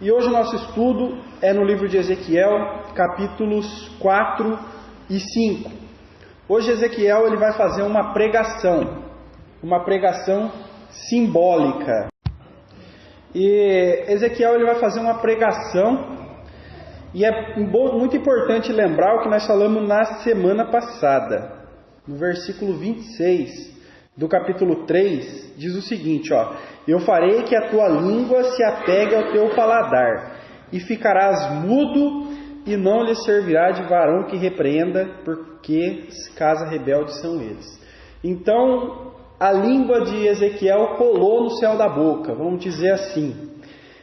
E hoje o nosso estudo é no livro de Ezequiel, capítulos 4 e 5. Hoje Ezequiel ele vai fazer uma pregação simbólica. E Ezequiel ele vai fazer uma pregação, e é muito importante lembrar o que nós falamos na semana passada. No versículo 26 do capítulo 3, diz o seguinte, eu farei que a tua língua se apegue ao teu paladar, e ficarás mudo, e não lhe servirá de varão que repreenda, porque casa rebelde são eles. Então, a língua de Ezequiel colou no céu da boca, vamos dizer assim.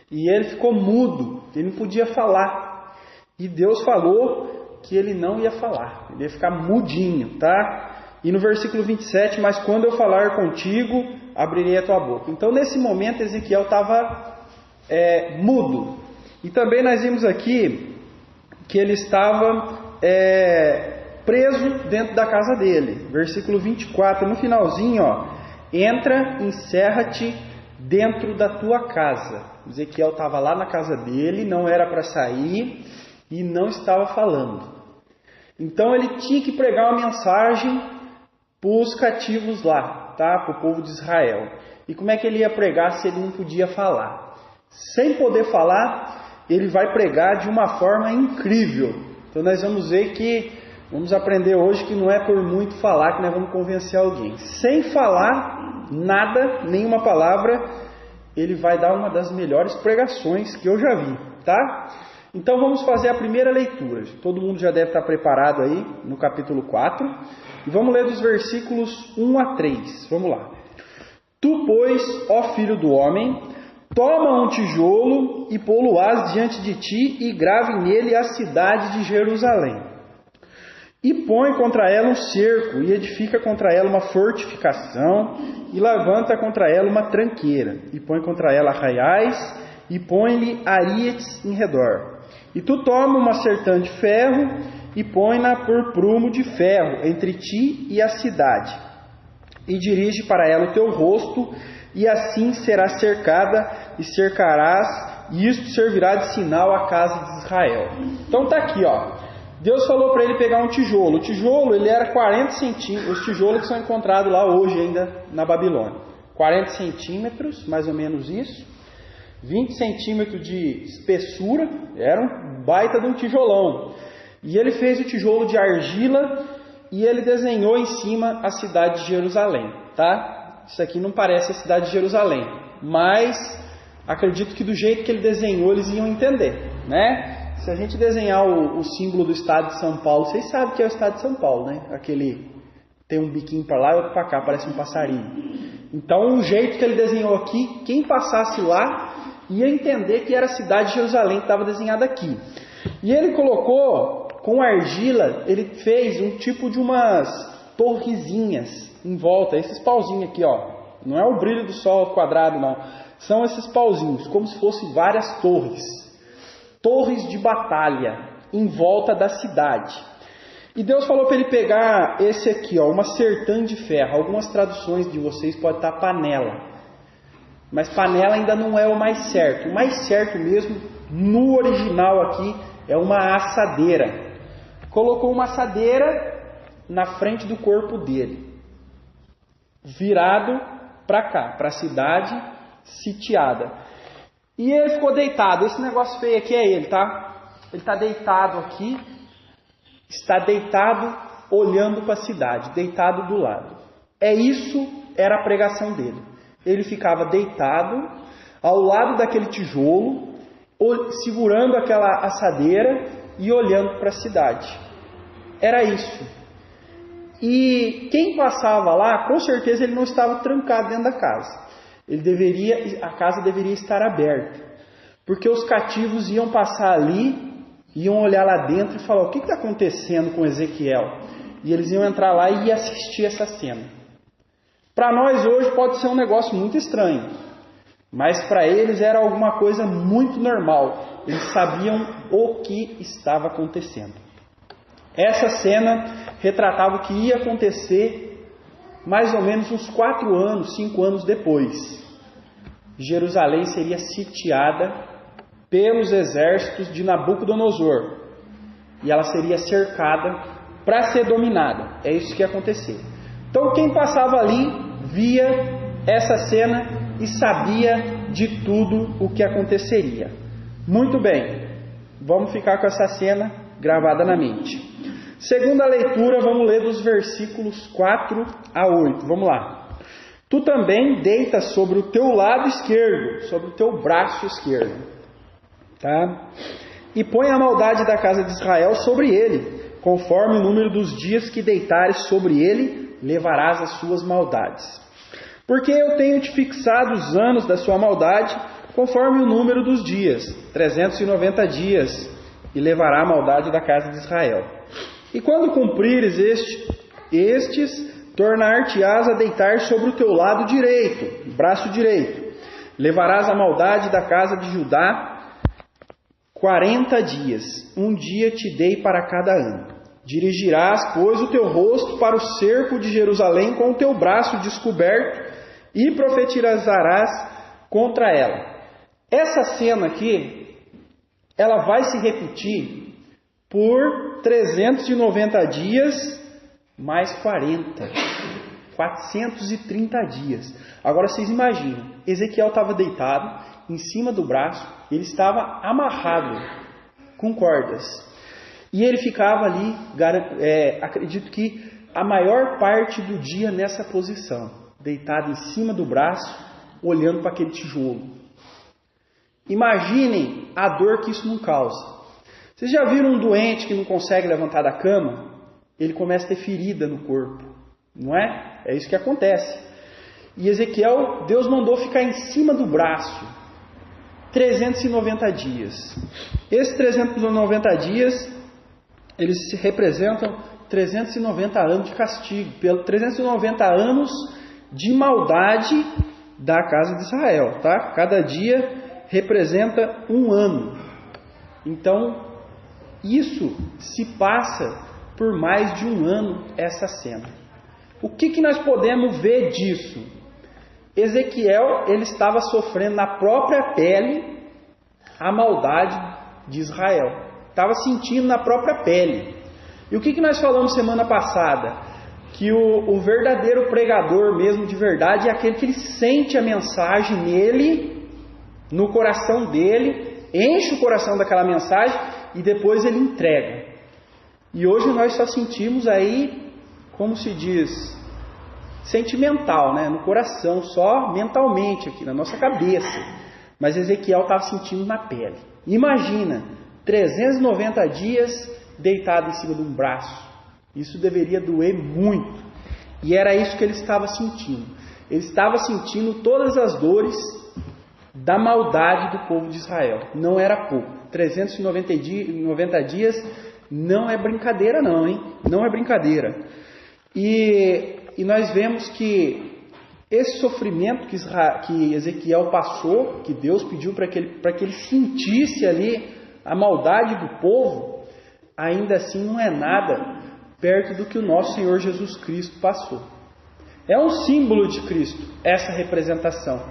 E ele ficou mudo, ele não podia falar. E Deus falou que ele não ia falar, ele ia ficar mudinho, tá? E no versículo 27, mas quando eu falar contigo, abrirei a tua boca. Então, nesse momento, Ezequiel estava mudo. E também nós vimos aqui que ele estava preso dentro da casa dele. Versículo 24, no finalzinho, entra, encerra-te dentro da tua casa. Ezequiel estava lá na casa dele, não era para sair e não estava falando. Então, ele tinha que pregar uma mensagem para os cativos lá, tá? Para o povo de Israel. E como é que ele ia pregar se ele não podia falar? Sem poder falar, ele vai pregar de uma forma incrível. Então nós vamos ver vamos aprender hoje que não é por muito falar que nós vamos convencer alguém. Sem falar nada, nenhuma palavra, ele vai dar uma das melhores pregações que eu já vi, tá? Então vamos fazer a primeira leitura. Todo mundo já deve estar preparado aí no capítulo 4. E vamos ler dos versículos 1 a 3. Vamos lá. Tu, pois, ó filho do homem, toma um tijolo e pô-lo-ás diante de ti e grave nele a cidade de Jerusalém. E põe contra ela um cerco e edifica contra ela uma fortificação e levanta contra ela uma tranqueira. E põe contra ela arraiais e põe-lhe arietes em redor. E tu toma uma sertã de ferro e põe-na por prumo de ferro entre ti e a cidade. E dirige para ela o teu rosto, e assim será cercada e cercarás, e isto servirá de sinal à casa de Israel. Então está aqui, Deus falou para ele pegar um tijolo. O tijolo, ele era 40 centímetros, os tijolos que são encontrados lá hoje ainda na Babilônia. 40 centímetros, mais ou menos isso. 20 centímetros de espessura, era um baita de um tijolão. E ele fez o tijolo de argila e ele desenhou em cima a cidade de Jerusalém, tá? Isso aqui não parece a cidade de Jerusalém, mas acredito que do jeito que ele desenhou eles iam entender, né? Se a gente desenhar o símbolo do estado de São Paulo, vocês sabem que é o estado de São Paulo, né? Aquele tem um biquinho para lá e outro para cá, parece um passarinho. Então o jeito que ele desenhou aqui, quem passasse lá ia entender que era a cidade de Jerusalém que estava desenhada aqui. E ele colocou, com argila, ele fez um tipo de umas torrezinhas em volta, esses pauzinhos aqui, não é o brilho do sol quadrado, não. São esses pauzinhos, como se fossem várias torres de batalha em volta da cidade. E Deus falou para ele pegar esse aqui, uma sertã de ferro. Algumas traduções de vocês podem estar panela. Mas panela ainda não é o mais certo. O mais certo mesmo, no original aqui, é uma assadeira. Colocou uma assadeira na frente do corpo dele, virado para cá, para a cidade sitiada. E ele ficou deitado. Esse negócio feio aqui é ele, tá? Ele está deitado aqui, está deitado olhando para a cidade, deitado do lado. Era a pregação dele. Ele ficava deitado ao lado daquele tijolo, segurando aquela assadeira e olhando para a cidade. Era isso. E quem passava lá, com certeza ele não estava trancado dentro da casa. A casa deveria estar aberta. Porque os cativos iam passar ali, iam olhar lá dentro e falar, o que está acontecendo com Ezequiel? E eles iam entrar lá e assistir essa cena. Para nós hoje pode ser um negócio muito estranho, mas para eles era alguma coisa muito normal. Eles sabiam o que estava acontecendo. Essa cena retratava o que ia acontecer mais ou menos uns 4 anos, 5 anos depois. Jerusalém seria sitiada pelos exércitos de Nabucodonosor. E ela seria cercada para ser dominada. É isso que ia acontecer. Então quem passava ali via essa cena e sabia de tudo o que aconteceria. Muito bem, vamos ficar com essa cena gravada na mente. Segunda leitura, vamos ler dos versículos 4 a 8. Vamos lá. Tu também deitas sobre o teu lado esquerdo, sobre o teu braço esquerdo, tá? E põe a maldade da casa de Israel sobre ele, conforme o número dos dias que deitares sobre ele, levarás as suas maldades. Porque eu tenho te fixado os anos da sua maldade, conforme o número dos dias, 390 dias, e levará a maldade da casa de Israel. E quando cumprires estes, tornar-te-ás a deitar sobre o teu lado direito, braço direito. Levarás a maldade da casa de Judá 40 dias, um dia te dei para cada ano. Dirigirás, pois, o teu rosto para o cerco de Jerusalém com o teu braço descoberto e profetizarás contra ela. Essa cena aqui, ela vai se repetir por 390 dias mais 40, 430 dias. Agora vocês imaginam, Ezequiel estava deitado em cima do braço, ele estava amarrado com cordas. E ele ficava ali, acredito que a maior parte do dia nessa posição, deitado em cima do braço, olhando para aquele tijolo. Imaginem a dor que isso não causa. Vocês já viram um doente que não consegue levantar da cama? Ele começa a ter ferida no corpo, não é? É isso que acontece. E Ezequiel, Deus mandou ficar em cima do braço 390 dias. Esses 390 dias, eles representam 390 anos de castigo, 390 anos de maldade da casa de Israel, tá? Cada dia representa um ano. Então, isso se passa por mais de um ano, essa cena. O que nós podemos ver disso? Ezequiel, ele estava sofrendo na própria pele a maldade de Israel. Estava sentindo na própria pele. E o que nós falamos semana passada? Que o verdadeiro pregador mesmo de verdade é aquele que ele sente a mensagem nele, no coração dele, enche o coração daquela mensagem e depois ele entrega. E hoje nós só sentimos aí, como se diz, sentimental, né? No coração, só mentalmente aqui, na nossa cabeça. Mas Ezequiel estava sentindo na pele. Imagina, 390 dias deitado em cima de um braço. Isso deveria doer muito. E era isso que ele estava sentindo. Ele estava sentindo todas as dores da maldade do povo de Israel. Não era pouco. 390 dias não é brincadeira não, hein? Não é brincadeira. E nós vemos que esse sofrimento que Ezequiel passou, que Deus pediu para que ele sentisse ali a maldade do povo, ainda assim não é nada perto do que o nosso Senhor Jesus Cristo passou. É um símbolo de Cristo, essa representação.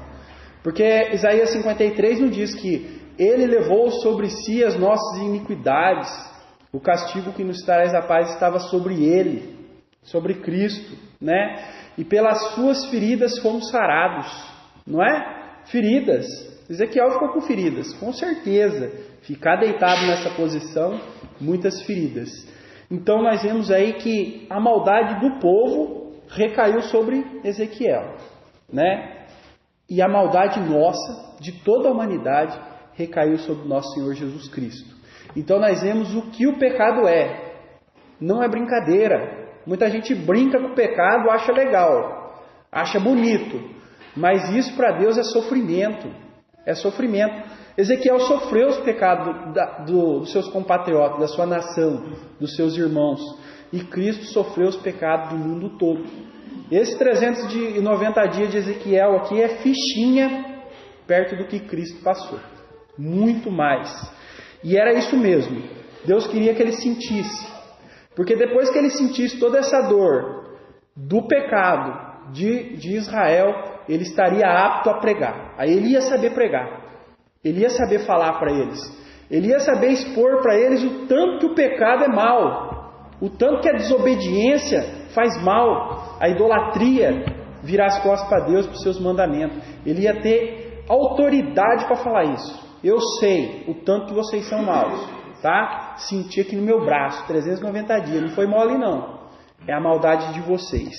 Porque Isaías 53 nos diz que Ele levou sobre si as nossas iniquidades, o castigo que nos traz a paz estava sobre Ele, sobre Cristo, né? E pelas suas feridas fomos sarados, não é? Feridas. Ezequiel ficou com feridas, com certeza. Ficar deitado nessa posição, muitas feridas. Então nós vemos aí que a maldade do povo recaiu sobre Ezequiel, né? E a maldade nossa, de toda a humanidade, recaiu sobre o nosso Senhor Jesus Cristo. Então nós vemos o que o pecado é. Não é brincadeira. Muita gente brinca com o pecado, acha legal, acha bonito. Mas isso para Deus é sofrimento. É sofrimento. Ezequiel sofreu os pecados dos seus compatriotas, da sua nação, dos seus irmãos. E Cristo sofreu os pecados do mundo todo. Esses 390 dias de Ezequiel aqui é fichinha perto do que Cristo passou. Muito mais. E era isso mesmo. Deus queria que ele sentisse. Porque depois que ele sentisse toda essa dor do pecado de Israel, ele estaria apto a pregar. Aí ele ia saber pregar. Ele ia saber falar para eles. Ele ia saber expor para eles o tanto que o pecado é mal, o tanto que a desobediência faz mal, a idolatria, virar as costas para Deus, para os seus mandamentos. Ele ia ter autoridade para falar isso. Eu sei o tanto que vocês são maus, tá? Senti aqui no meu braço, 390 dias, não foi mole não, é a maldade de vocês.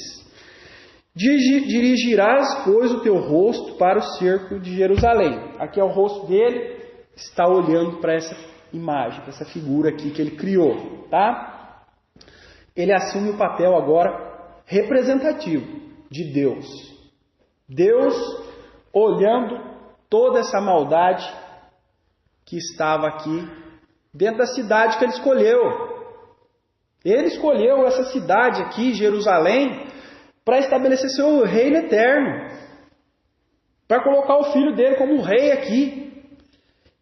Dirigirás, pois, o teu rosto para o cerco de Jerusalém. Aqui é o rosto dele, está olhando para essa imagem, para essa figura aqui que ele criou, tá? Ele assume o papel agora representativo de Deus. Deus olhando toda essa maldade que estava aqui dentro da cidade que ele escolheu. Ele escolheu essa cidade aqui, Jerusalém, para estabelecer seu reino eterno, para colocar o filho dele como rei aqui.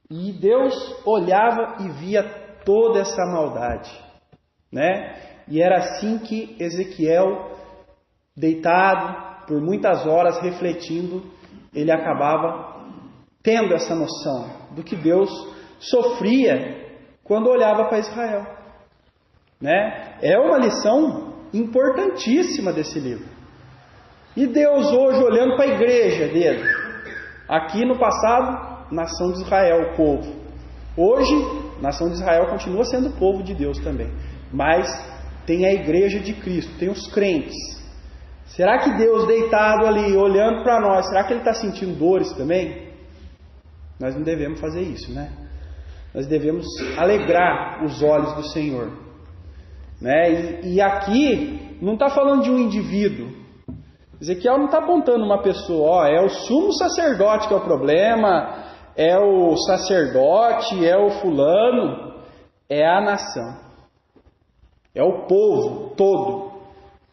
E Deus olhava e via toda essa maldade, né? E era assim que Ezequiel, deitado por muitas horas refletindo, ele acabava tendo essa noção do que Deus sofria quando olhava para Israel, né? É uma lição importantíssima desse livro. E Deus hoje olhando para a igreja dele, aqui no passado, nação de Israel, o povo. Hoje, nação de Israel continua sendo o povo de Deus também, mas tem a igreja de Cristo, tem os crentes. Será que Deus deitado ali, olhando para nós, será que Ele está sentindo dores também? Nós não devemos fazer isso, né? Nós devemos alegrar os olhos do Senhor, né? E aqui não está falando de um indivíduo. Ezequiel não está apontando uma pessoa, é o sumo sacerdote que é o problema, é o sacerdote, é o fulano, é a nação, é o povo todo.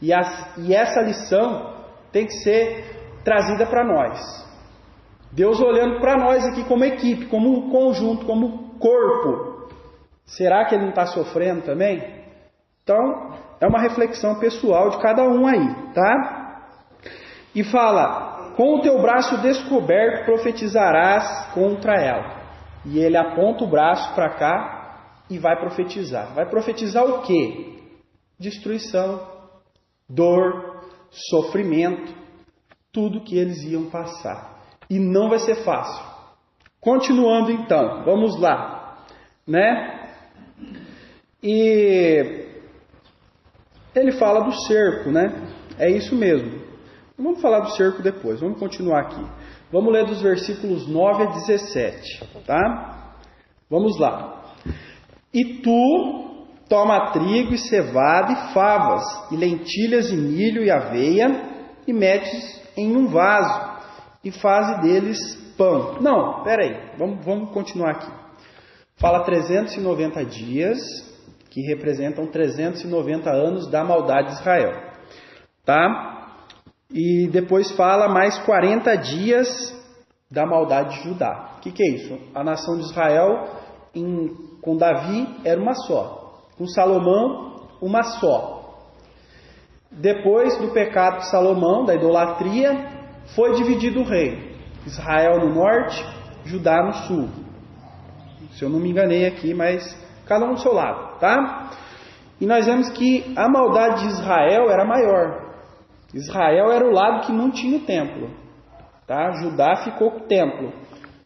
E essa lição tem que ser trazida para nós. Deus olhando para nós aqui como equipe, como um conjunto, como corpo. Será que Ele não está sofrendo também? Então, é uma reflexão pessoal de cada um aí, tá? E fala, com o teu braço descoberto profetizarás contra ela. E ele aponta o braço para cá e vai profetizar. Vai profetizar o quê? Destruição, dor, sofrimento, tudo que eles iam passar. E não vai ser fácil. Continuando então, vamos lá, né? E ele fala do cerco, né? É isso mesmo. Vamos falar do cerco depois, vamos continuar aqui. Vamos ler dos versículos 9 a 17, tá? Vamos lá. E tu toma trigo e cevada e favas, e lentilhas e milho e aveia, e metes em um vaso, e faze deles pão. Não, peraí, vamos continuar aqui. Fala 390 dias, que representam 390 anos da maldade de Israel, tá? E depois fala mais 40 dias da maldade de Judá. O que é isso? A nação de Israel, com Davi, era uma só. Com Salomão, uma só. Depois do pecado de Salomão, da idolatria, foi dividido o reino. Israel no norte, Judá no sul. Se eu não me enganei aqui, mas cada um do seu lado, tá? E nós vemos que a maldade de Israel era maior. Israel era o lado que não tinha o templo, tá? Judá ficou com o templo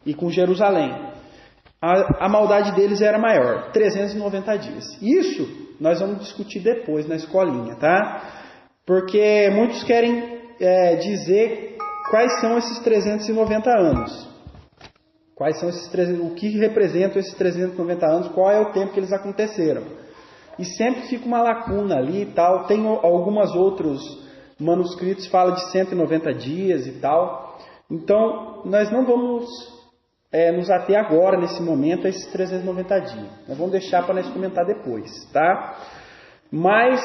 e com Jerusalém. A maldade deles era maior, 390 dias. Isso nós vamos discutir depois na escolinha, tá? Porque muitos querem dizer quais são esses 390 anos. Quais são esses o que representam esses 390 anos, qual é o tempo que eles aconteceram. E sempre fica uma lacuna ali e tal. Tem algumas outros manuscritos falam de 190 dias e tal. Então, nós não vamos nos ater agora, nesse momento, a esses 390 dias. Nós vamos deixar para nós comentar depois, tá? Mas,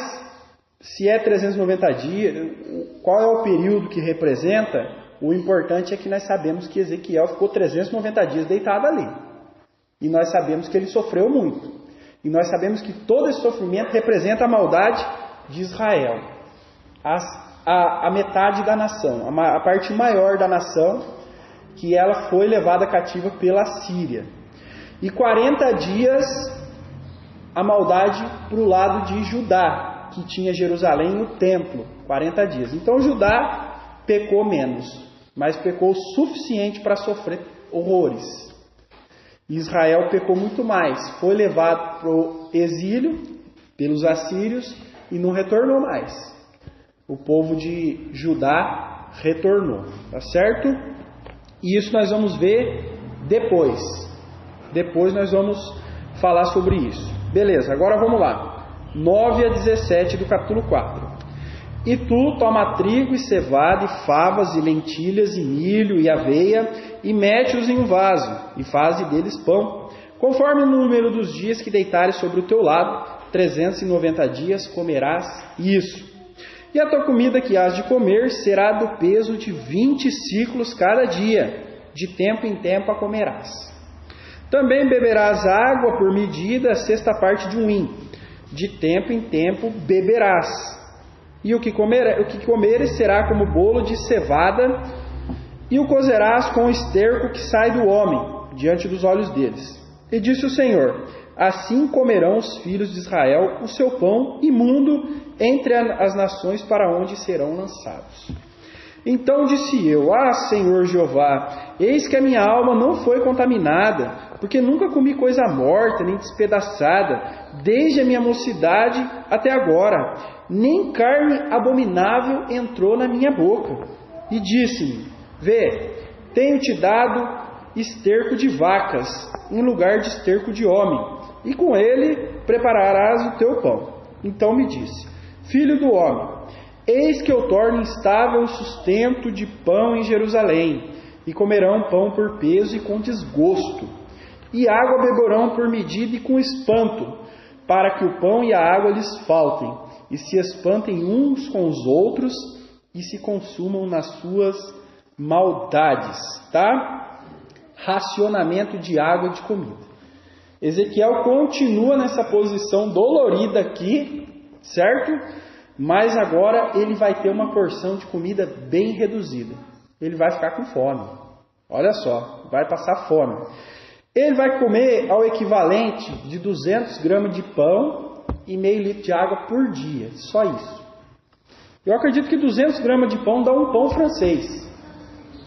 se é 390 dias, qual é o período que representa? O importante é que nós sabemos que Ezequiel ficou 390 dias deitado ali. E nós sabemos que ele sofreu muito. E nós sabemos que todo esse sofrimento representa a maldade de Israel. A metade da nação, a parte maior da nação, que ela foi levada cativa pela Síria. E 40 dias a maldade para o lado de Judá, que tinha Jerusalém e o templo. 40 dias. Então Judá pecou menos, mas pecou o suficiente para sofrer horrores. Israel pecou muito mais. Foi levado para o exílio pelos assírios e não retornou mais. O povo de Judá retornou. Tá certo? E isso nós vamos ver depois. Depois nós vamos falar sobre isso. Beleza, agora vamos lá. 9 a 17 do capítulo 4. E tu toma trigo e cevada e favas e lentilhas e milho e aveia e mete-os em um vaso e faze deles pão, conforme o número dos dias que deitares sobre o teu lado, 390 dias comerás isso. E a tua comida que hás de comer será do peso de 20 ciclos cada dia, de tempo em tempo a comerás. Também beberás água por medida, a sexta parte de um hin, de tempo em tempo beberás. E o que comeres será como bolo de cevada, e o cozerás com o esterco que sai do homem, diante dos olhos deles. E disse o Senhor: assim comerão os filhos de Israel o seu pão imundo entre as nações para onde serão lançados. Então disse eu: Senhor Jeová, eis que a minha alma não foi contaminada, porque nunca comi coisa morta, nem despedaçada, desde a minha mocidade até agora, nem carne abominável entrou na minha boca. E disse-me: vê, tenho-te dado esterco de vacas, em lugar de esterco de homem, e com ele prepararás o teu pão. Então me disse: filho do homem, eis que eu torno instável o sustento de pão em Jerusalém, e comerão pão por peso e com desgosto, e água beberão por medida e com espanto, para que o pão e a água lhes faltem, e se espantem uns com os outros, e se consumam nas suas maldades. Tá? Racionamento de água e de comida. Ezequiel continua nessa posição dolorida aqui, certo? Mas agora ele vai ter uma porção de comida bem reduzida. Ele vai ficar com fome. Olha só, vai passar fome. Ele vai comer ao equivalente de 200 gramas de pão e meio litro de água por dia. Só isso. Eu acredito que 200 gramas de pão dá um pão francês.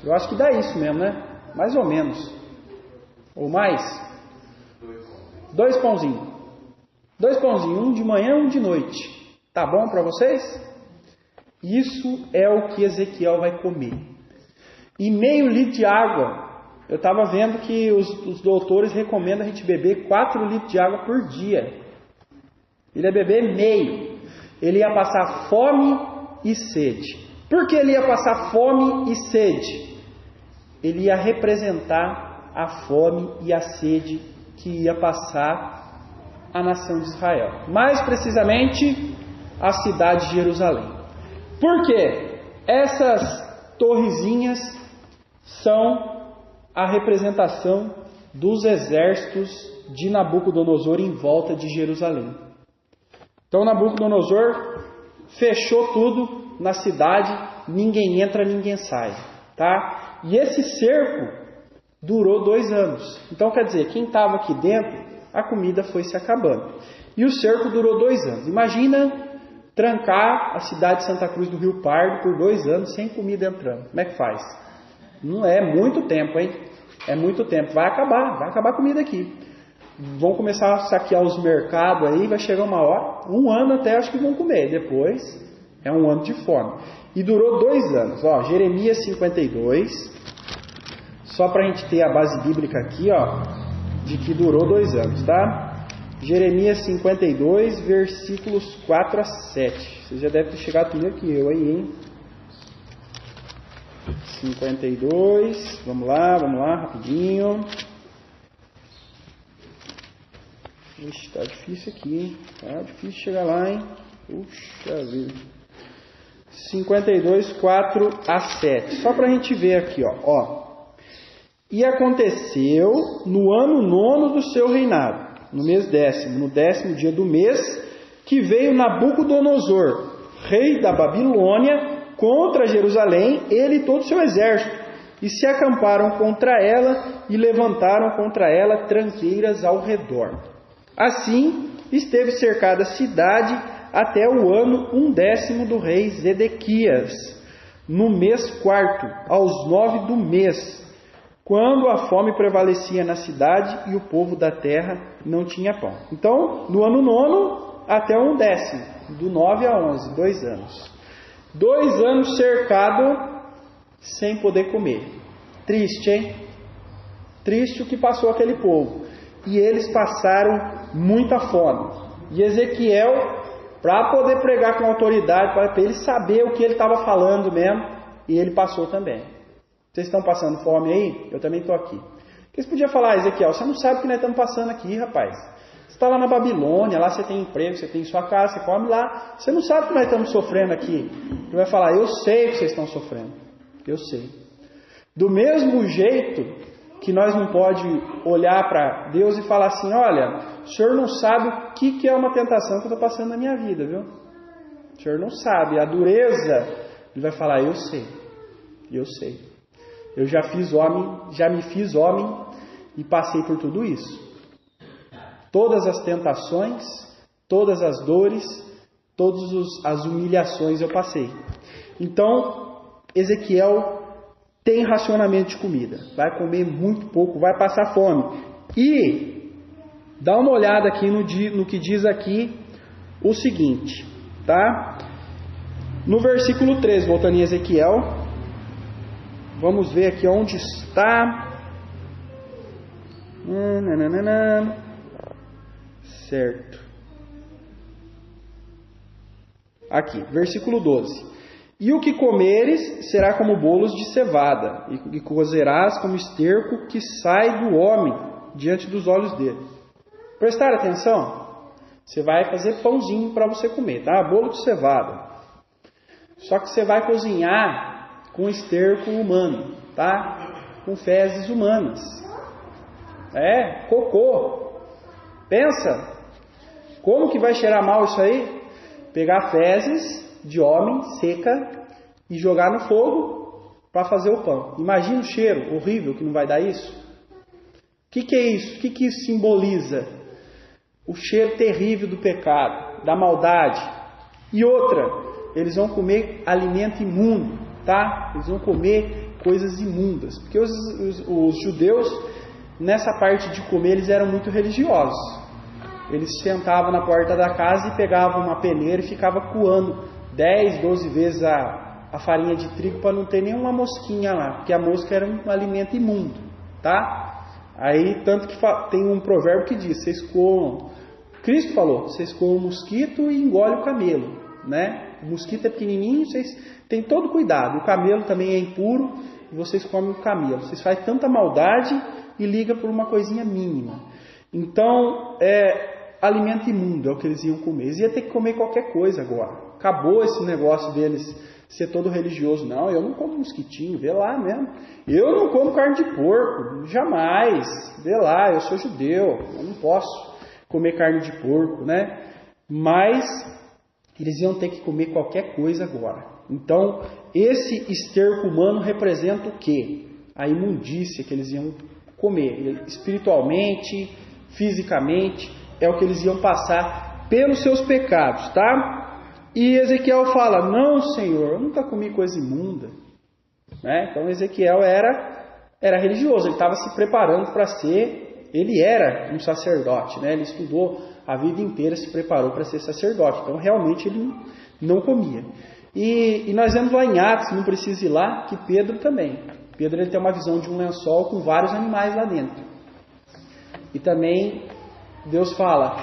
Eu acho que dá isso mesmo, né? Mais ou menos. Ou mais? 2 pãozinhos. 2 pãozinhos. Um de manhã e um de noite. Tá bom para vocês? Isso é o que Ezequiel vai comer. E meio litro de água. Eu estava vendo que os doutores recomendam a gente beber 4 litros de água por dia. Ele ia beber meio. Ele ia passar fome e sede. Por que ele ia passar fome e sede? Ele ia representar a fome e a sede que ia passar a nação de Israel. Mais precisamente, a cidade de Jerusalém. Por quê? Essas torrezinhas são a representação dos exércitos de Nabucodonosor em volta de Jerusalém. Então Nabucodonosor fechou tudo na cidade, ninguém entra, ninguém sai, tá? E esse cerco durou 2 anos. Então quer dizer, quem estava aqui dentro, a comida foi se acabando. E o cerco durou 2 anos. Imagina trancar a cidade de Santa Cruz do Rio Pardo por 2 anos sem comida entrando. Como é que faz? Não é muito tempo, hein? É muito tempo. Vai acabar a comida aqui. Vão começar a saquear os mercados aí, vai chegar uma hora, 1 ano até acho que vão comer. Depois é 1 ano de fome. E durou 2 anos. Ó, Jeremias 52, só para a gente ter a base bíblica aqui, ó, de que durou 2 anos, tá? Jeremias 52, versículos 4 a 7. Você já deve ter chegado primeiro que eu aí, hein? 52, vamos lá, rapidinho. Ixi, tá difícil aqui, hein? Tá difícil chegar lá, hein? Puxa vida. 52, 4 a 7. Só pra gente ver aqui, ó. E aconteceu no ano 9 do seu reinado, no mês 10º, no 10º dia do mês, que veio Nabucodonosor, rei da Babilônia, contra Jerusalém, ele e todo o seu exército, e se acamparam contra ela e levantaram contra ela tranqueiras ao redor. Assim, esteve cercada a cidade até o ano 10º do rei Zedequias, no mês 4º, aos 9 do mês, quando a fome prevalecia na cidade e o povo da terra não tinha pão. Então, no ano 9º até o 10º, do 9 a 11, 2 anos. 2 anos cercado, sem poder comer. Triste, hein? Triste o que passou aquele povo. E eles passaram muita fome. E Ezequiel, para poder pregar com autoridade, para ele saber o que ele estava falando mesmo, e ele passou também. Vocês estão passando fome aí? Eu também estou aqui. Eles podiam falar, Ezequiel, você não sabe o que nós estamos passando aqui, rapaz. Você está lá na Babilônia, lá você tem emprego, você tem sua casa, você come lá. Você não sabe o que nós estamos sofrendo aqui. Ele vai falar, eu sei o que vocês estão sofrendo. Eu sei. Do mesmo jeito que nós não pode olhar para Deus e falar assim, olha, o senhor não sabe o que é uma tentação que eu estou passando na minha vida, viu? O senhor não sabe. A dureza, ele vai falar, eu sei. Eu sei. Eu já me fiz homem e passei por tudo isso. Todas as tentações, todas as dores, todas as humilhações eu passei. Então, Ezequiel tem racionamento de comida. Vai comer muito pouco, vai passar fome. E dá uma olhada aqui no que diz aqui o seguinte, tá? No versículo 13, voltando em Ezequiel, vamos ver aqui onde está. Certo. Aqui, versículo 12. E o que comeres será como bolos de cevada, e cozerás como esterco que sai do homem diante dos olhos dele. Prestar atenção? Você vai fazer pãozinho para você comer, tá? Bolo de cevada. Só que você vai cozinhar com esterco humano, tá? Com fezes humanas. Cocô. Pensa, como que vai cheirar mal isso aí? Pegar fezes de homem seca e jogar no fogo para fazer o pão. Imagina o cheiro horrível que não vai dar isso. O que é isso? O que isso simboliza? O cheiro terrível do pecado, da maldade. E outra, eles vão comer alimento imundo. Tá? Eles vão comer coisas imundas. Porque os judeus, nessa parte de comer, eles eram muito religiosos. Eles sentavam na porta da casa e pegavam uma peneira e ficavam coando 10, 12 vezes a farinha de trigo para não ter nenhuma mosquinha lá. Porque a mosca era um alimento imundo. Tá? Aí, tanto que tem um provérbio que diz, vocês comam... Cristo falou, vocês comam o mosquito e engolem o camelo. Né? O mosquito é pequenininho, vocês têm todo cuidado. O camelo também é impuro e vocês comem o camelo. Vocês fazem tanta maldade e ligam por uma coisinha mínima. Então, alimento imundo é o que eles iam comer. Eles iam ter que comer qualquer coisa agora. Acabou esse negócio deles ser todo religioso. Não, eu não como mosquitinho, vê lá mesmo. Eu não como carne de porco, jamais. Vê lá, eu sou judeu, eu não posso comer carne de porco, né? Mas eles iam ter que comer qualquer coisa agora. Então, esse esterco humano representa o quê? A imundícia que eles iam comer. Espiritualmente, fisicamente, é o que eles iam passar pelos seus pecados, tá? E Ezequiel fala, não, Senhor, eu nunca comi coisa imunda. Né? Então, Ezequiel era religioso, ele estava se preparando para ser, ele era um sacerdote, né? Ele estudou a vida inteira, se preparou para ser sacerdote. Então, realmente, ele não comia. E nós vemos lá em Atos, não precisa ir lá, que Pedro também. Pedro ele tem uma visão de um lençol com vários animais lá dentro. E também Deus fala,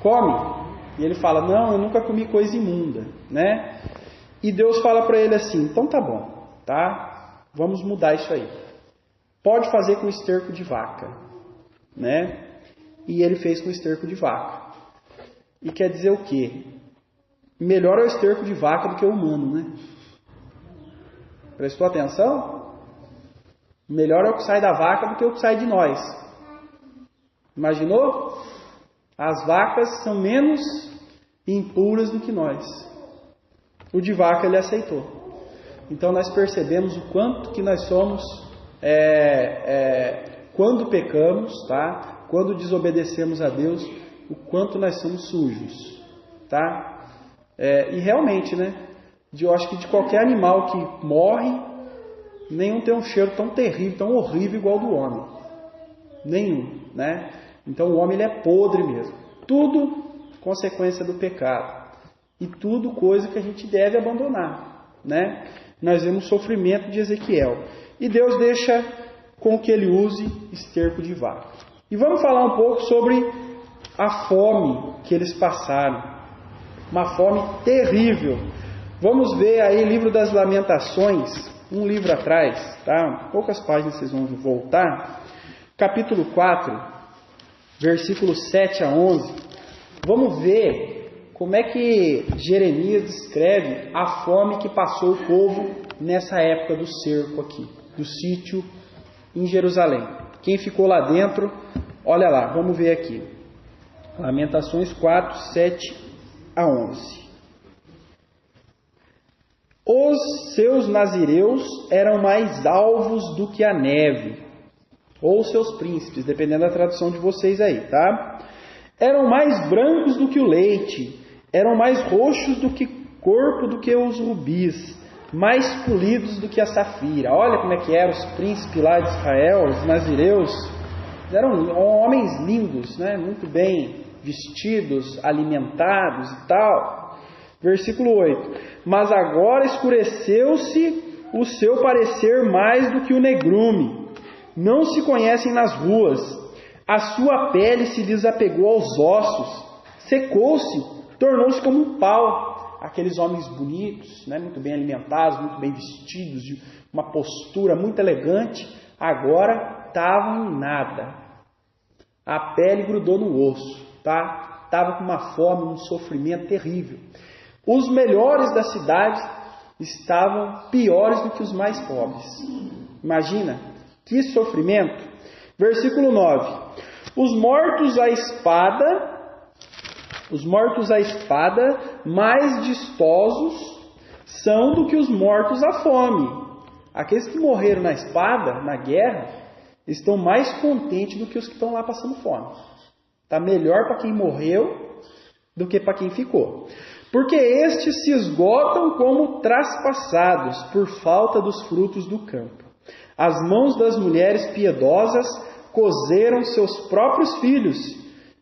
come. E ele fala, não, eu nunca comi coisa imunda. Né? E Deus fala para ele assim, então tá bom, tá? Vamos mudar isso aí. Pode fazer com esterco de vaca. Né? E ele fez com esterco de vaca. E quer dizer o quê? Melhor é o esterco de vaca do que o humano, né? Prestou atenção? Melhor é o que sai da vaca do que o que sai de nós. Imaginou? As vacas são menos impuras do que nós. O de vaca ele aceitou. Então nós percebemos o quanto que nós somos quando pecamos, tá? Quando desobedecemos a Deus, o quanto nós somos sujos, tá? E realmente, né? Eu acho que de qualquer animal que morre, nenhum tem um cheiro tão terrível, tão horrível igual ao do homem. Nenhum, né? Então o homem ele é podre mesmo. Tudo consequência do pecado. E tudo coisa que a gente deve abandonar, né? Nós vemos o sofrimento de Ezequiel. E Deus deixa com que ele use esterco de vaca. E vamos falar um pouco sobre a fome que eles passaram. Uma fome terrível. Vamos ver aí Livro das Lamentações, um livro atrás, tá? Poucas páginas vocês vão voltar. Capítulo 4, versículos 7 a 11. Vamos ver como é que Jeremias descreve a fome que passou o povo nessa época do cerco aqui, do sítio em Jerusalém. Quem ficou lá dentro, olha lá, vamos ver aqui. Lamentações 4, 7 a 11. Os seus nazireus eram mais alvos do que a neve, ou seus príncipes, dependendo da tradução de vocês aí, tá? Eram mais brancos do que o leite, eram mais roxos do que corpo do que os rubis, mais polidos do que a safira. Olha como é que eram os príncipes lá de Israel, os nazireus. Eram homens lindos, né? Muito bem vestidos, alimentados e tal. Versículo 8. Mas agora escureceu-se o seu parecer mais do que o negrume. Não se conhecem nas ruas. A sua pele se desapegou aos ossos. Secou-se, tornou-se como um pau. Aqueles homens bonitos, né, muito bem alimentados, muito bem vestidos, de uma postura muito elegante, agora estavam em nada. A pele grudou no osso, tá? Estava com uma fome, um sofrimento terrível. Os melhores da cidade estavam piores do que os mais pobres. Imagina, que sofrimento. Versículo 9. Os mortos à espada, mais distosos são do que os mortos à fome. Aqueles que morreram na espada, na guerra, estão mais contentes do que os que estão lá passando fome. Está melhor para quem morreu do que para quem ficou. Porque estes se esgotam como traspassados por falta dos frutos do campo. As mãos das mulheres piedosas cozeram seus próprios filhos,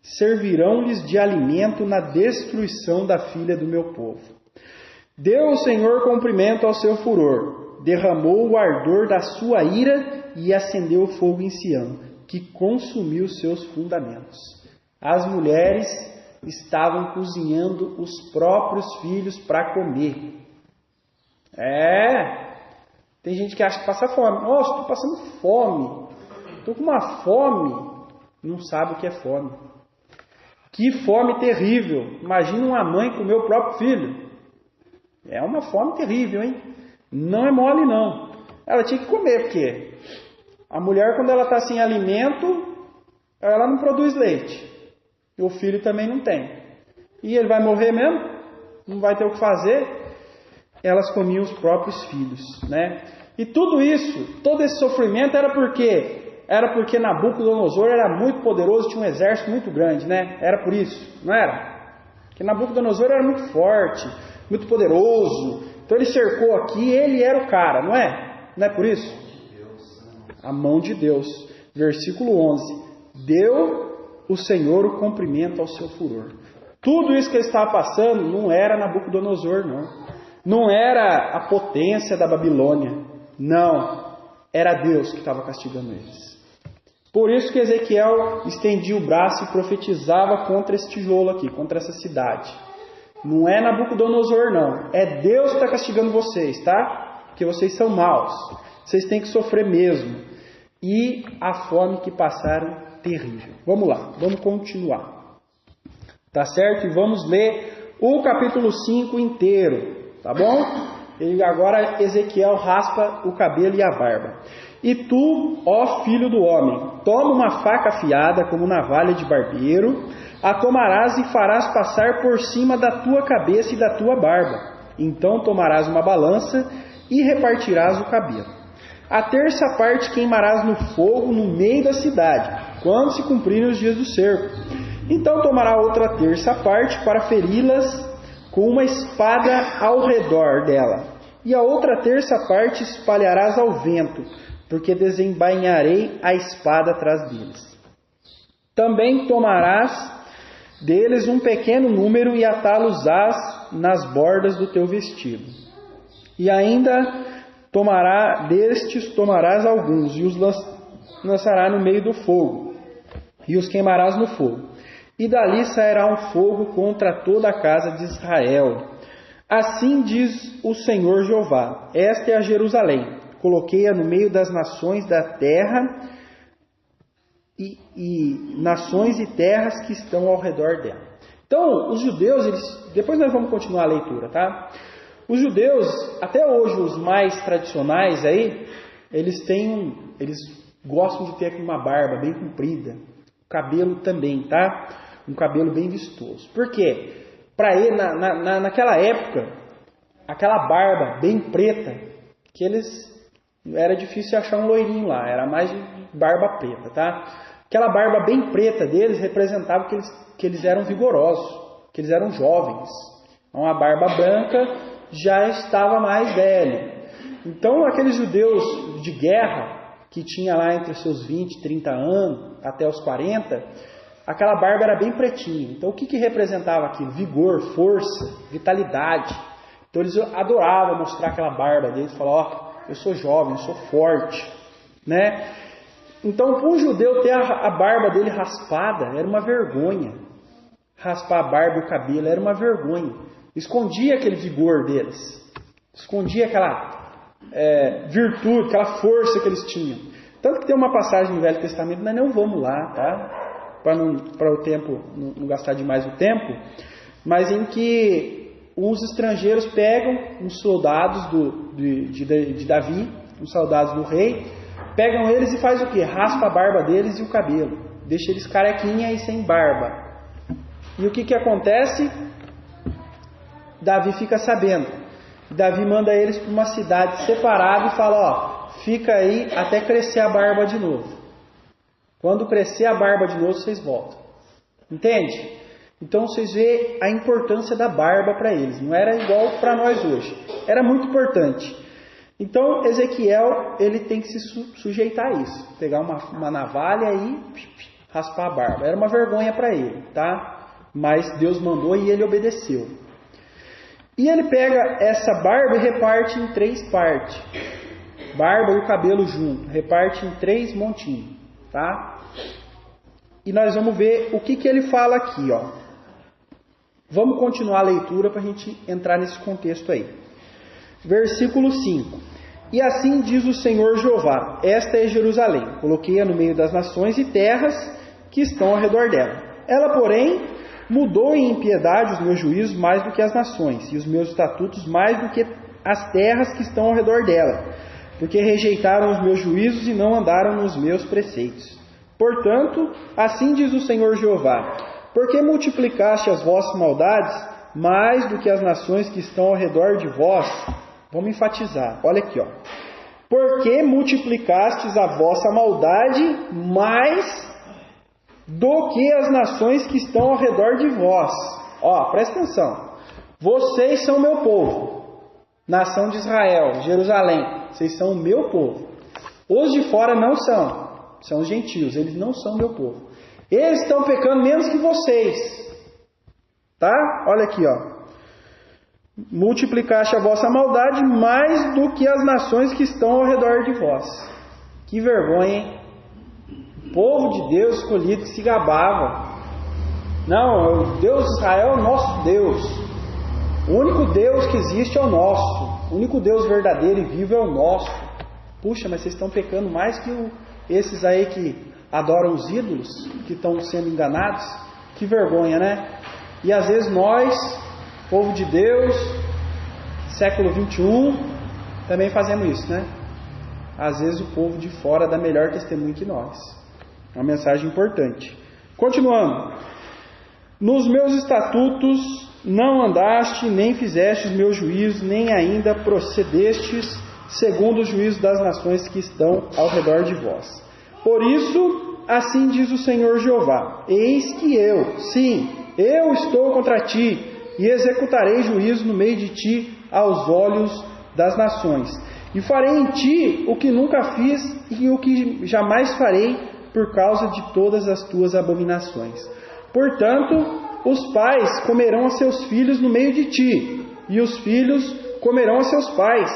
servirão-lhes de alimento na destruição da filha do meu povo. Deu o Senhor comprimento ao seu furor, derramou o ardor da sua ira e acendeu o fogo em Sião, que consumiu seus fundamentos. As mulheres estavam cozinhando os próprios filhos para comer. Tem gente que acha que passa fome. Nossa, estou passando fome. Estou com uma fome. Não sabe o que é fome. Que fome terrível. Imagina uma mãe comer o próprio filho. É uma fome terrível, hein? Não é mole, não. Ela tinha que comer, porque a mulher, quando ela está sem alimento, ela não produz leite. E o filho também não tem. E ele vai morrer mesmo? Não vai ter o que fazer? Elas comiam os próprios filhos, né? E tudo isso, todo esse sofrimento era porque Nabucodonosor era muito poderoso, tinha um exército muito grande, né? Era por isso, não era? Porque Nabucodonosor era muito forte, muito poderoso. Então ele cercou aqui, ele era o cara, não é? Não é por isso? A mão de Deus. Versículo 11. Deu o Senhor o comprimento ao seu furor. Tudo isso que ele estava passando não era Nabucodonosor, não. Não era a potência da Babilônia. Não. Era Deus que estava castigando eles. Por isso que Ezequiel estendia o braço e profetizava contra esse tijolo aqui, contra essa cidade. Não é Nabucodonosor, não. É Deus que está castigando vocês, tá? Porque vocês são maus. Vocês têm que sofrer mesmo. E a fome que passaram, terrível. Vamos lá, vamos continuar. Tá certo? E vamos ler o capítulo 5 inteiro. Tá bom? E agora Ezequiel raspa o cabelo e a barba. E tu, ó filho do homem, toma uma faca afiada como navalha de barbeiro, a tomarás e farás passar por cima da tua cabeça e da tua barba. Então tomarás uma balança e repartirás o cabelo. A terça parte queimarás no fogo no meio da cidade, quando se cumprirem os dias do cerco. Então tomará outra terça parte para feri-las com uma espada ao redor dela. E a outra terça parte espalharás ao vento, porque desembainharei a espada atrás deles. Também tomarás deles um pequeno número e atá-los-ás nas bordas do teu vestido. E ainda tomarás alguns e os lançarás no meio do fogo, e os queimarás no fogo. E dali sairá um fogo contra toda a casa de Israel. Assim diz o Senhor Jeová: esta é a Jerusalém, coloquei-a no meio das nações da terra e nações e terras que estão ao redor dela. Então, os judeus, depois nós vamos continuar a leitura, tá? Os judeus, até hoje os mais tradicionais aí, eles gostam de ter uma barba bem comprida, cabelo também, tá? Um cabelo bem vistoso. Por quê? Para ele, naquela época, aquela barba bem preta, que era difícil achar um loirinho lá, era mais de barba preta, tá? Aquela barba bem preta deles representava que eles eram vigorosos, que eles eram jovens. Uma barba branca já estava mais velho. Então, aqueles judeus de guerra, que tinha lá entre os seus 20, 30 anos, até os 40, aquela barba era bem pretinha. Então, o que representava aquilo? Vigor, força, vitalidade. Então, eles adoravam mostrar aquela barba deles, falar, ó, eu sou jovem, eu sou forte, né? Então, para um judeu ter a barba dele raspada, era uma vergonha. Raspar a barba e o cabelo era uma vergonha. Escondia aquele vigor deles. Escondia aquela virtude, aquela força que eles tinham. Tanto que tem uma passagem no Velho Testamento, nós não vamos lá, tá? Para o tempo, não gastar demais o tempo, mas em que uns estrangeiros pegam uns soldados de Davi, uns soldados do rei, pegam eles e faz o quê? Raspa a barba deles e o cabelo. Deixa eles carequinha e sem barba. E o que acontece? Davi fica sabendo. Davi manda eles para uma cidade separada e fala, ó, fica aí até crescer a barba de novo. Quando crescer a barba de novo, vocês voltam. Entende? Então vocês veem a importância da barba para eles. Não era igual para nós hoje. Era muito importante. Então Ezequiel, ele tem que se sujeitar a isso. Pegar uma navalha e raspar a barba. Era uma vergonha para ele, tá? Mas Deus mandou e ele obedeceu. E ele pega essa barba e reparte em 3 partes. Barba e o cabelo junto. Reparte em 3 montinhos, tá? E nós vamos ver o que ele fala aqui, ó. Vamos continuar a leitura para a gente entrar nesse contexto aí. Versículo 5. E assim diz o Senhor Jeová: esta é Jerusalém, coloquei-a no meio das nações e terras que estão ao redor dela. Ela, porém, mudou em impiedade os meus juízos mais do que as nações, e os meus estatutos mais do que as terras que estão ao redor dela, porque rejeitaram os meus juízos e não andaram nos meus preceitos. Portanto, assim diz o Senhor Jeová: porque multiplicaste as vossas maldades mais do que as nações que estão ao redor de vós. Vamos enfatizar, olha aqui, ó. Porque multiplicastes a vossa maldade mais do que as nações que estão ao redor de vós. Ó, presta atenção. Vocês são meu povo, nação de Israel, Jerusalém. Vocês são o meu povo. Os de fora não são os gentios, eles não são meu povo. Eles estão pecando menos que vocês. Tá? Olha aqui, ó. Multiplicaste a vossa maldade mais do que as nações que estão ao redor de vós. Que vergonha, hein? O povo de Deus escolhido que se gabava. Não, o Deus de Israel é o nosso Deus. O único Deus que existe é o nosso. O único Deus verdadeiro e vivo é o nosso. Puxa, mas vocês estão pecando mais que esses aí que adoram os ídolos, que estão sendo enganados. Que vergonha, né? E às vezes nós, povo de Deus, século 21, também fazemos isso, né? Às vezes o povo de fora dá melhor testemunho que nós. Uma mensagem importante. Continuando. Nos meus estatutos não andaste, nem fizeste os meus juízos, nem ainda procedestes segundo o juízo das nações que estão ao redor de vós. Por isso, assim diz o Senhor Jeová: eis que eu, sim, eu estou contra ti, e executarei juízo no meio de ti aos olhos das nações. E farei em ti o que nunca fiz e o que jamais farei por causa de todas as tuas abominações. Portanto, os pais comerão a seus filhos no meio de ti, e os filhos comerão a seus pais,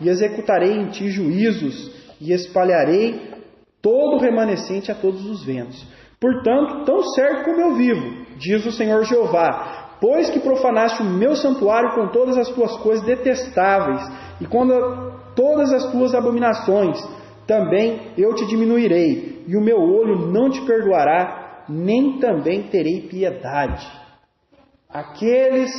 e executarei em ti juízos, e espalharei todo o remanescente a todos os ventos. Portanto, tão certo como eu vivo, diz o Senhor Jeová, pois que profanaste o meu santuário com todas as tuas coisas detestáveis, e com todas as tuas abominações, também eu te diminuirei, e o meu olho não te perdoará, nem também terei piedade. Aqueles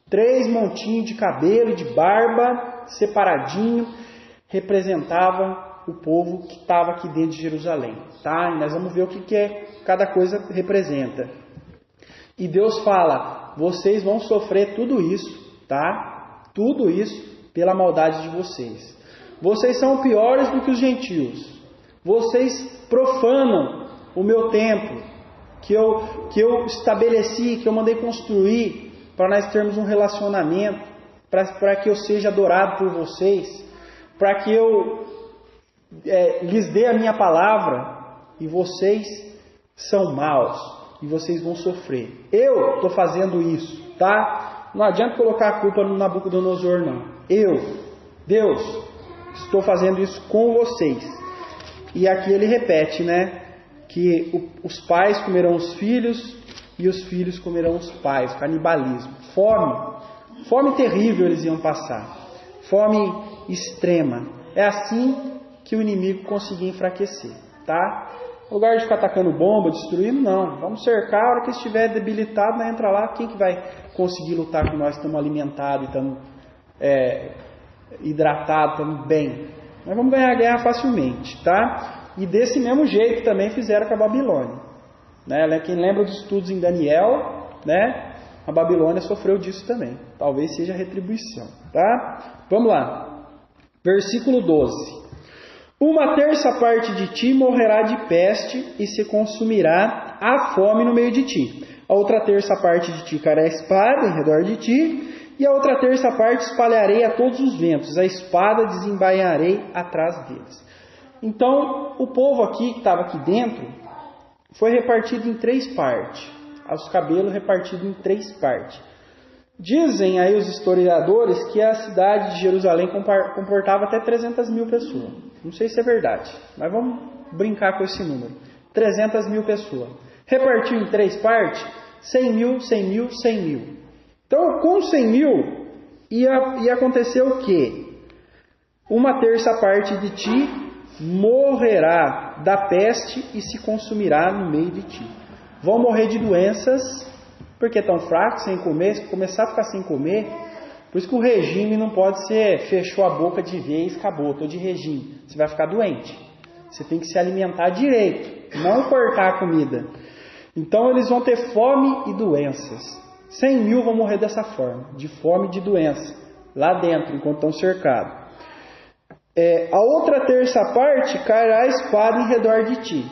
3 montinhos de cabelo e de barba, separadinho, representavam o povo que estava aqui dentro de Jerusalém. Tá? E nós vamos ver o que cada coisa representa. E Deus fala, vocês vão sofrer tudo isso, tá? Tudo isso pela maldade de vocês. Vocês são piores do que os gentios. Vocês profanam o meu templo, que eu estabeleci, que eu mandei construir, para nós termos um relacionamento, para que eu seja adorado por vocês, para que eu lhes dê a minha palavra, e vocês são maus, e vocês vão sofrer. Eu estou fazendo isso, tá? Não adianta colocar a culpa no Nabucodonosor, não. Eu, Deus, estou fazendo isso com vocês. E aqui ele repete, né? Que os pais comerão os filhos e os filhos comerão os pais. Canibalismo. Fome terrível eles iam passar. Fome extrema. É assim que o inimigo conseguia enfraquecer, tá? No lugar de ficar atacando bomba, destruindo, não. Vamos cercar, a hora que estiver debilitado, né, entra lá. Quem que vai conseguir lutar com nós? Estamos alimentados e estamos hidratados, estamos bem. Nós vamos ganhar a guerra facilmente, tá? E desse mesmo jeito também fizeram com a Babilônia. Né? Quem lembra dos estudos em Daniel, né? A Babilônia sofreu disso também. Talvez seja retribuição, tá? Vamos lá. Versículo 12. 1/3 parte de ti morrerá de peste e se consumirá a fome no meio de ti. A outra 1/3 parte de ti cairá a espada em redor de ti, e a outra 1/3 parte espalharei a todos os ventos. A espada desembainharei atrás deles. Então, o povo aqui que estava aqui dentro foi repartido em 3 partes. Os cabelos repartidos em 3 partes. Dizem aí os historiadores que a cidade de Jerusalém comportava até 300 mil pessoas. Não sei se é verdade, mas vamos brincar com esse número. 300 mil pessoas. Repartiu em 3 partes, 100 mil, 100 mil, 100 mil. Então, com 100 mil, ia acontecer o quê? 1/3 parte de ti morrerá da peste e se consumirá no meio de ti. Vão morrer de doenças, porque estão fracos, sem comer. Se começar a ficar sem comer, por isso que o regime não pode ser fechou a boca de vez, acabou, estou de regime. Você vai ficar doente. Você tem que se alimentar direito, não cortar a comida. Então eles vão ter fome e doenças. 100 mil vão morrer dessa forma, de fome e de doença, lá dentro, enquanto estão cercados. A outra 1/3 parte cairá a espada em redor de ti.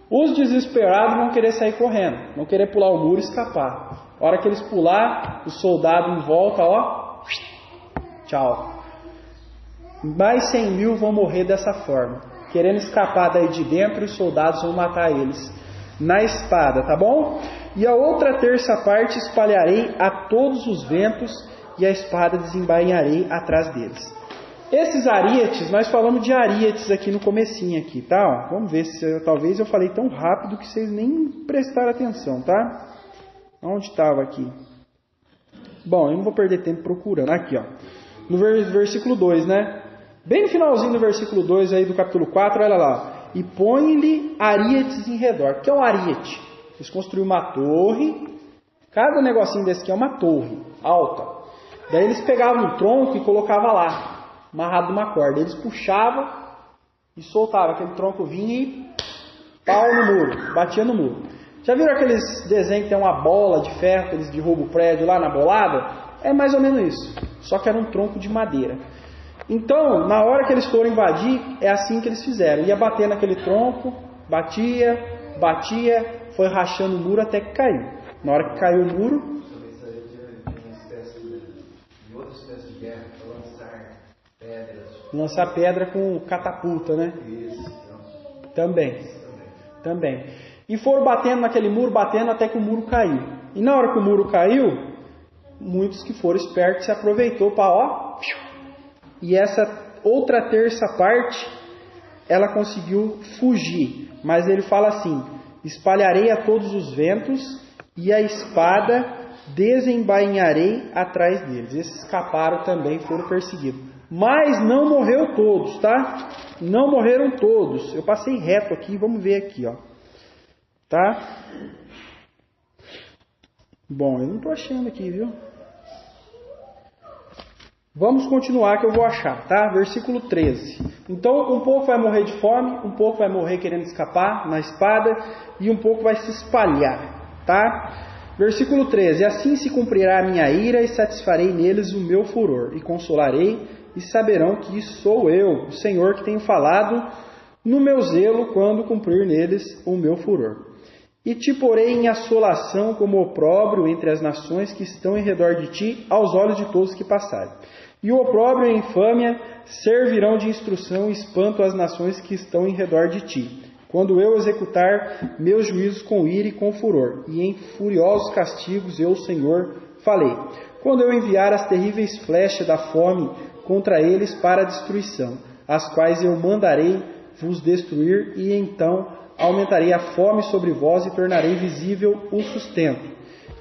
Os desesperados vão querer sair correndo, vão querer pular o muro e escapar. A hora que eles pular, os soldados em volta, ó, tchau. Mais 100 mil vão morrer dessa forma, querendo escapar daí de dentro, e os soldados vão matar eles na espada, tá bom? E a outra 1/3 parte espalharei a todos os ventos, e a espada desembainharei atrás deles. Esses arietes, nós falamos de arietes aqui no comecinho aqui, tá? Vamos ver se talvez eu falei tão rápido que vocês nem prestaram atenção, tá? Onde estava aqui? Bom, eu não vou perder tempo procurando. Aqui, ó. No versículo 2, né? Bem no finalzinho do versículo 2 aí do capítulo 4, olha lá. E põe-lhe arietes em redor. O que é um ariete? Eles construíram uma torre. Cada negocinho desse aqui é uma torre alta. Daí eles pegavam um tronco e colocavam lá, amarrado numa corda. Eles puxavam e soltavam. Aquele tronco vinha e pau no muro, batia no muro. Já viram aqueles desenhos que tem uma bola de ferro que eles derrubam o prédio lá na bolada? É mais ou menos isso, só que era um tronco de madeira. Então, na hora que eles foram invadir, é assim que eles fizeram. Ia bater naquele tronco, batia, foi rachando o muro até que caiu. Na hora que caiu o muro... Lançar pedra com catapulta, né? Também. E foram batendo naquele muro, batendo até que o muro caiu. E na hora que o muro caiu, muitos que foram espertos se aproveitou para e essa outra terça parte, ela conseguiu fugir. Mas ele fala assim: espalharei a todos os ventos e a espada desembainharei atrás deles. Esses escaparam também, foram perseguidos. Mas não morreu todos, tá? Não morreram todos. Eu passei reto aqui, vamos ver aqui, ó. Tá? Bom, eu não estou achando aqui, viu? Vamos continuar que eu vou achar, tá? Versículo 13. Então, um pouco vai morrer de fome, um pouco vai morrer querendo escapar na espada, e um pouco vai se espalhar, tá? Versículo 13. Assim se cumprirá a minha ira e satisfarei neles o meu furor, e consolarei, e saberão que sou eu, o Senhor, que tenho falado no meu zelo quando cumprir neles o meu furor. E te porei em assolação como opróbrio entre as nações que estão em redor de ti, aos olhos de todos que passarem. E o opróbrio e a infâmia servirão de instrução e espanto às nações que estão em redor de ti, quando eu executar meus juízos com ira e com furor, e em furiosos castigos eu, Senhor, falei. Quando eu enviar as terríveis flechas da fome contra eles para a destruição, as quais eu mandarei vos destruir, e então aumentarei a fome sobre vós e tornarei visível o sustento.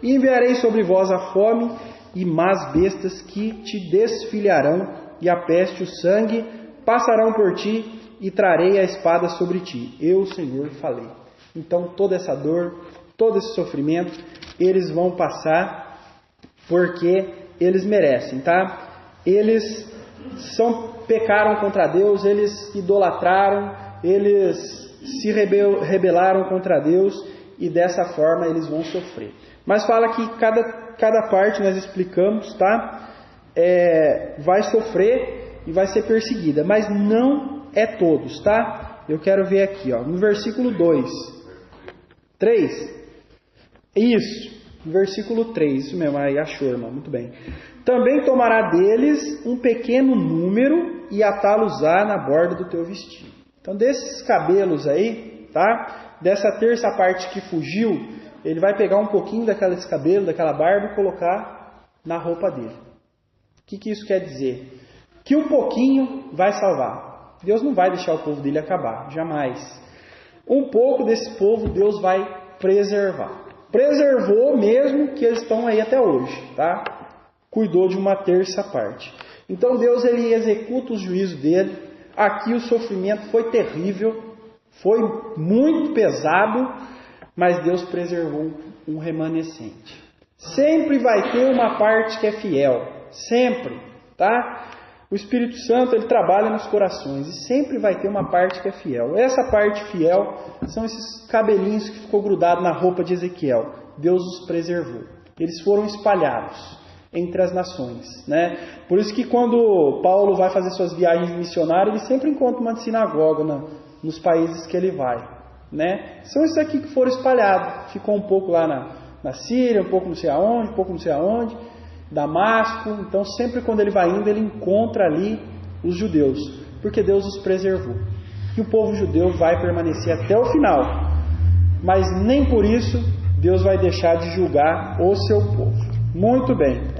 E enviarei sobre vós a fome e más bestas que te desfilharão, e a peste e o sangue passarão por ti, e trarei a espada sobre ti. Eu, Senhor, falei. Então toda essa dor, todo esse sofrimento, eles vão passar porque eles merecem, tá? Eles pecaram contra Deus, eles idolatraram, eles se rebelaram contra Deus, e dessa forma eles vão sofrer. Mas fala que cada parte nós explicamos, tá? Vai sofrer e vai ser perseguida, mas não é todos, tá? Eu quero ver aqui, ó, no versículo 3. Isso, no versículo 3, isso mesmo, aí achou, irmão, muito bem. Também tomará deles um pequeno número e atá-los-á na borda do teu vestido. Então, desses cabelos aí, tá? Dessa terça parte que fugiu, ele vai pegar um pouquinho daqueles cabelos, daquela barba e colocar na roupa dele. O que isso quer dizer? Que um pouquinho vai salvar. Deus não vai deixar o povo dele acabar, jamais. Um pouco desse povo Deus vai preservar. Preservou mesmo que eles estão aí até hoje, tá? Cuidou de uma terça parte. Então Deus ele executa os juízos dele. Aqui o sofrimento foi terrível, foi muito pesado, mas Deus preservou um remanescente. Sempre vai ter uma parte que é fiel, sempre, tá? O Espírito Santo ele trabalha nos corações e sempre vai ter uma parte que é fiel. Essa parte fiel são esses cabelinhos que ficou grudado na roupa de Ezequiel. Deus os preservou. Eles foram espalhados entre as nações, né? Por isso que quando Paulo vai fazer suas viagens missionárias, ele sempre encontra uma sinagoga nos países que ele vai, né? São esses aqui que foram espalhados. Ficou um pouco lá na Síria, um pouco não sei aonde, um pouco não sei aonde, Damasco. Então sempre quando ele vai indo, ele encontra ali os judeus, porque Deus os preservou. E o povo judeu vai permanecer até o final, mas nem por isso Deus vai deixar de julgar o seu povo. Muito bem.